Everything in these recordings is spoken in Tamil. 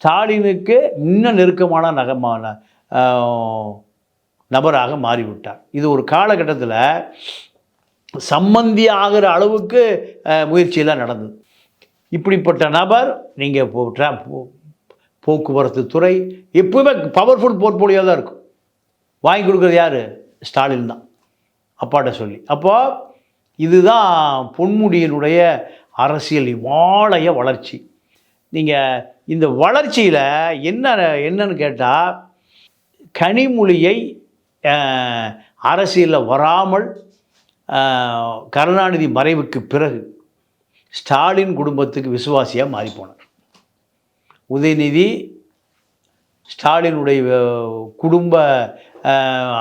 ஸ்டாலினுக்கு இன்னும் நெருக்கமான நபராக மாறிவிட்டார். இது ஒரு காலகட்டத்தில் சம்மந்தி ஆகிற அளவுக்கு முயற்சியெல்லாம் நடந்தது. இப்படிப்பட்ட நபர் நீங்கள் போக்குவரத்து துறை எப்பவுமே பவர்ஃபுல் போர்ட்போலியோ தான் இருக்கும். வாங்கி கொடுக்குறது யார்? ஸ்டாலின் தான், அப்பாட்ட சொல்லி. அப்போது இதுதான் பொன்முடியினுடைய அரசியல் இமாலய வளர்ச்சி. நீங்கள் இந்த வளர்ச்சியில் என்னன்னு கேட்டால், கனிமொழியை அரசியலில் வராமல் கருணாநிதி மறைவுக்கு பிறகு ஸ்டாலின் குடும்பத்துக்கு விசுவாசியாக மாறிப்போனார். உதயநிதி ஸ்டாலினுடைய குடும்ப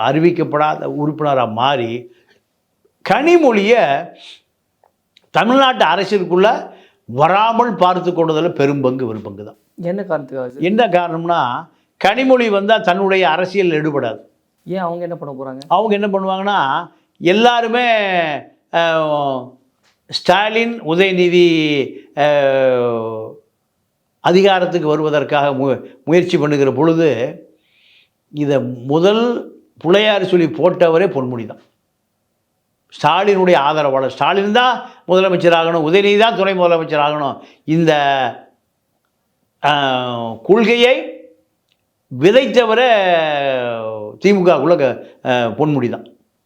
அறிவிக்கப்படாத உறுப்பினராக மாறி கனிமொழியை தமிழ்நாட்டு அரசியலுக்குள்ளே வராமல் பார்த்து கொண்டதில் பெரும்பங்கு ஒரு பங்கு தான். என்ன காரணம்னா, கனிமொழி வந்தால் தன்னுடைய அரசியல் எடுபடாது. ஏன்? அவங்க என்ன பண்ண போகிறாங்க? அவங்க என்ன பண்ணுவாங்கன்னா, எல்லாருமே ஸ்டாலின் உதயநிதி அதிகாரத்துக்கு வருவதற்காக முயற்சி பண்ணுகிற பொழுது இதை முதல் புலையார் சொல்லி போட்டவரே பொன்முடி தான். ஸ்டாலினுடைய ஆதரவாளர். ஸ்டாலின் தான் முதலமைச்சர் ஆகணும், உதயநிதி தான் துணை முதலமைச்சர் ஆகணும். இந்த கொள்கையை விதைத்தவரை திமுகவுக்குள்ள பொன்முடி தான்.